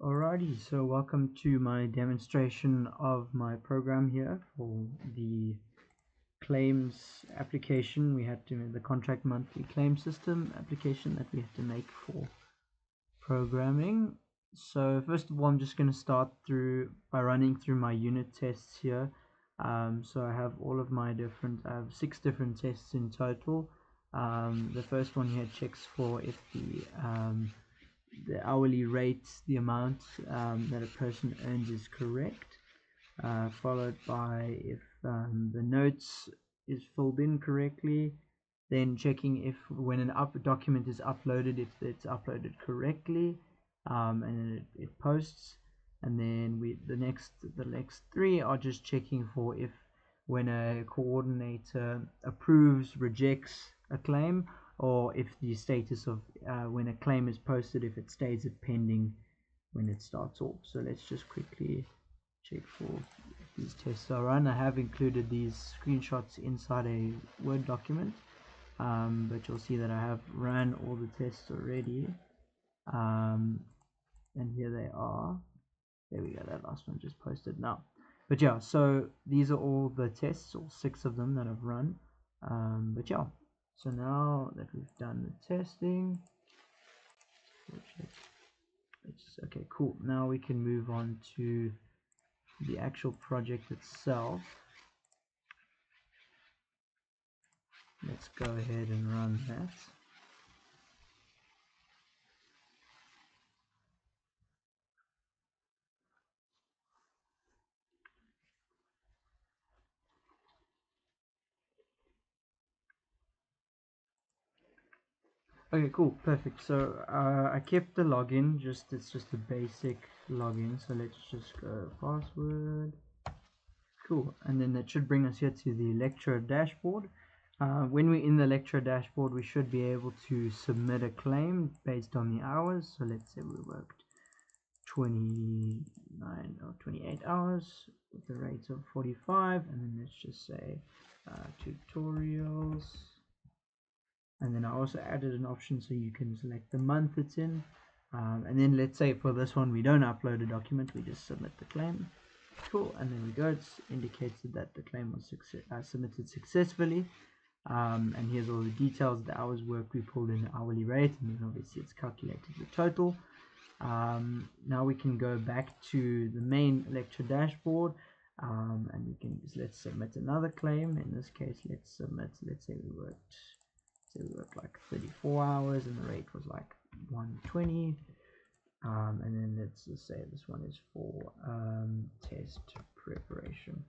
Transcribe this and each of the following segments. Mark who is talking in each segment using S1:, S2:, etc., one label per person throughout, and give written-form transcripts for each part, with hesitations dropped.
S1: Alrighty, so welcome to my demonstration of my program here for the claims application. We had to make the contract monthly claim system application that we have to make for programming. So first of all, I'm just going to start by running through my unit tests here. So I have all of my I have 6 different tests in total. The first one here checks for if the hourly rate, the amount that a person earns is correct, followed by if the notes is filled in correctly, then checking if when an document is uploaded, if it's uploaded correctly, and it posts, and then the next 3 are just checking for if when a coordinator approves, rejects a claim, or if the status of when a claim is posted, if it stays at pending when it starts off. So let's just quickly check for if these tests are run. I have included these screenshots inside a Word document, but you'll see that I have run all the tests already, and here they are. There we go, that last one just posted now. But yeah, so these are all the tests, all 6 of them that I've run. But yeah, so now that we've done the testing, okay, cool. Now we can move on to the actual project itself. Let's go ahead and run that. Okay, cool, perfect. So I kept the login, it's just a basic login. So let's just go password. Cool, and then that should bring us here to the lecturer dashboard. When we're in the lecturer dashboard, we should be able to submit a claim based on the hours. So let's say we worked 29 or 28 hours with the rate of 45, and then let's just say tutorials. And then I also added an option so you can select the month it's in. And then let's say for this one we don't upload a document, we just submit the claim. Cool, and then we go, it indicates that the claim was submitted successfully. And here's all the details, the hours worked, we pulled in the hourly rate, and then obviously it's calculated the total. Now we can go back to the main lecture dashboard, and we can let's submit another claim. In this case, let's say we worked like 34 hours and the rate was like 120. And then let's just say this one is for test preparation.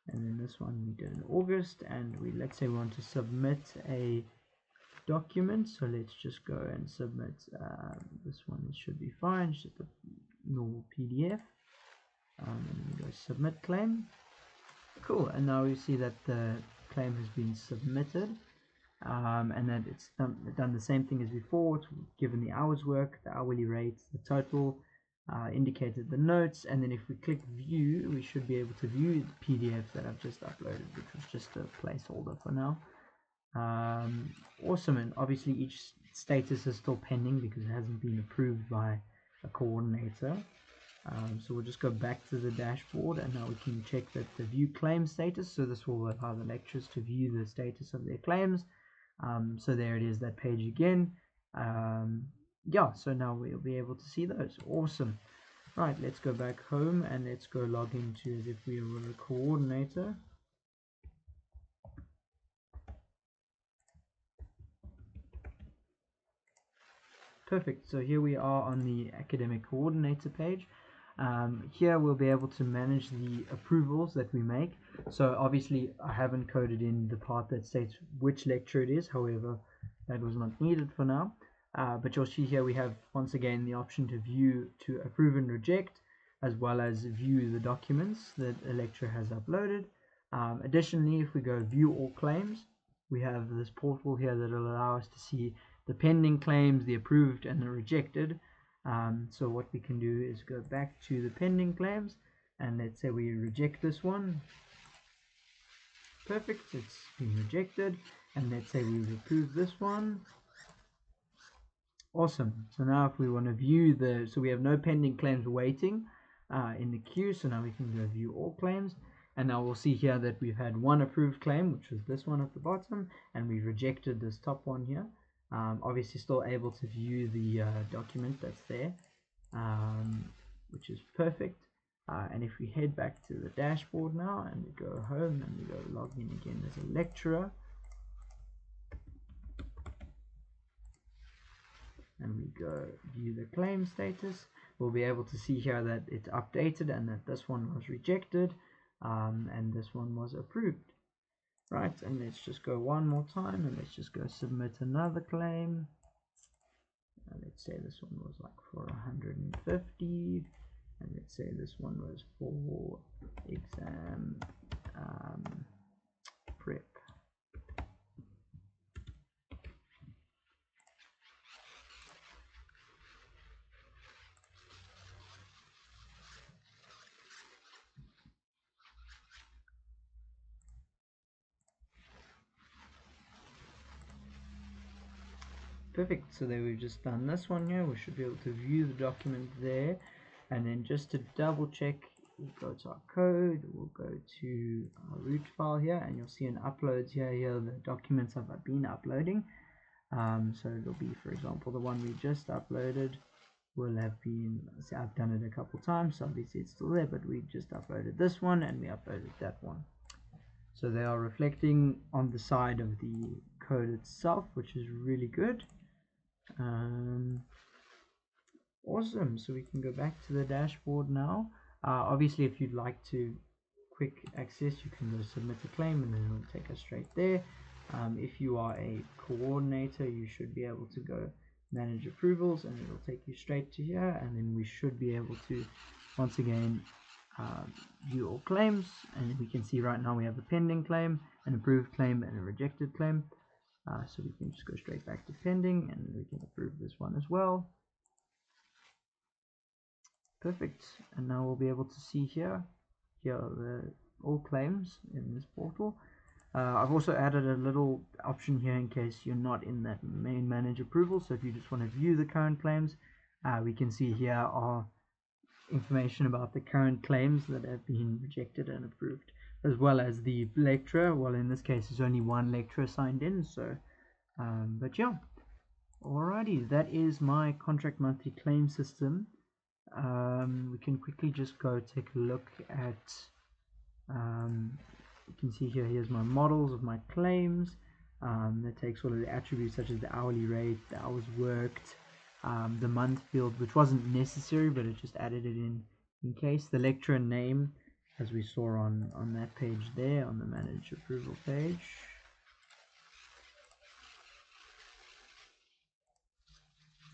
S1: And then this one we did in August, and let's say we want to submit a document. So let's just go and submit this one. It should be fine, it's just a normal PDF. And then we go submit claim. Cool, and now we see that the claim has been submitted. And that it's done the same thing as before. It's given the hours work, the hourly rate, the total, indicated the notes, and then if we click view, we should be able to view the PDF that I've just uploaded, which was just a placeholder for now. Awesome, and obviously each status is still pending because it hasn't been approved by a coordinator. So we'll just go back to the dashboard, and now we can check that the view claim status. So this will allow the lecturers to view the status of their claims. So there it is, that page again. Yeah, so now we'll be able to see those. Awesome. Right, let's go back home and let's go log into as if we were a coordinator. Perfect, so here we are on the academic coordinator page. Here we'll be able to manage the approvals that we make. So obviously I haven't coded in the part that states which lecture it is, however that was not needed for now. But you'll see here we have once again the option to view, to approve and reject, as well as view the documents that a lecturer has uploaded. Additionally, if we go view all claims, we have this portal here that will allow us to see the pending claims, the approved and the rejected. So what we can do is go back to the pending claims, and let's say we reject this one. Perfect, it's been rejected. And let's say we approve this one. Awesome. So now if we want to view so we have no pending claims waiting in the queue, so now we can go view all claims, and now we'll see here that we've had one approved claim, which was this one at the bottom, and we rejected this top one here. Obviously still able to view the document that's there, which is perfect. And if we head back to the dashboard now and we go home and we go log in again as a lecturer, and we go view the claim status, we'll be able to see here that it's updated and that this one was rejected and this one was approved. Right, and let's just go one more time and let's just go submit another claim. Let's say this one was like for 150, and let's say this one was for exam prep. Perfect, so there we've just done this one here. We should be able to view the document there, and then just to double check, we'll go to our code, we'll go to our root file here, and you'll see in uploads here the documents I've been uploading. So it'll be, for example, the one we just uploaded will have been, see, I've done it a couple times, so obviously it's still there, but we just uploaded this one and we uploaded that one. So they are reflecting on the side of the code itself, which is really good. Awesome, so we can go back to the dashboard now. Obviously if you'd like to quick access, you can go submit a claim and then it'll take us straight there. If you are a coordinator, you should be able to go manage approvals and it'll take you straight to here, and then we should be able to once again view all claims, and we can see right now we have a pending claim, an approved claim, and a rejected claim. So we can just go straight back to pending and we can approve this one as well. Perfect, and now we'll be able to see here are all claims in this portal. I've also added a little option here in case you're not in that main manage approval, so if you just want to view the current claims, we can see here are information about the current claims that have been rejected and approved, as well as the lecturer. Well, in this case there's only one lecturer signed in, so but yeah, alrighty, that is my contract monthly claim system. We can quickly just go take a look at you can see here's my models of my claims. That takes all of the attributes such as the hourly rate, the hours worked, the month field, which wasn't necessary but it just added it in case, the lecturer name as we saw on that page there on the manage approval page.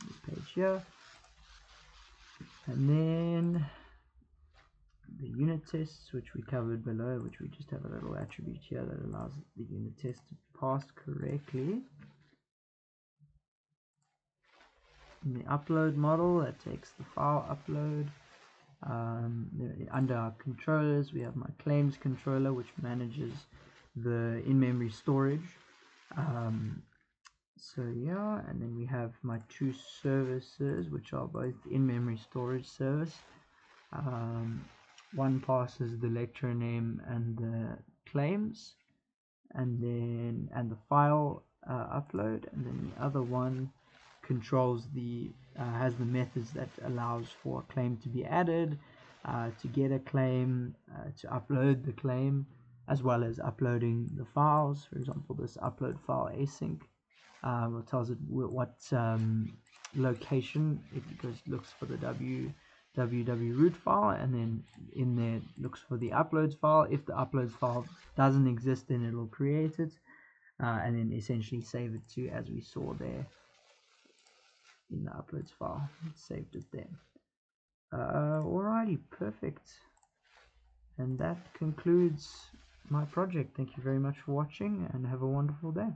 S1: This page here, and then the unit tests, which we covered below, which we just have a little attribute here that allows the unit test to pass correctly. In the upload model, that takes the file upload. Under our controllers, we have my claims controller, which manages the in-memory storage. So yeah, and then we have my two services, which are both in-memory storage service. One passes the lecturer name and the claims, and the file upload, and then the other one controls has the methods that allows for a claim to be added, to get a claim, to upload the claim, as well as uploading the files. For example, this upload file async, it tells it what location it looks for the www root file, and then in there it looks for the uploads file. If the uploads file doesn't exist, then it will create it and then essentially save it to, as we saw there in the uploads file, it saved it there. Alrighty, perfect, and that concludes my project. Thank you very much for watching and have a wonderful day.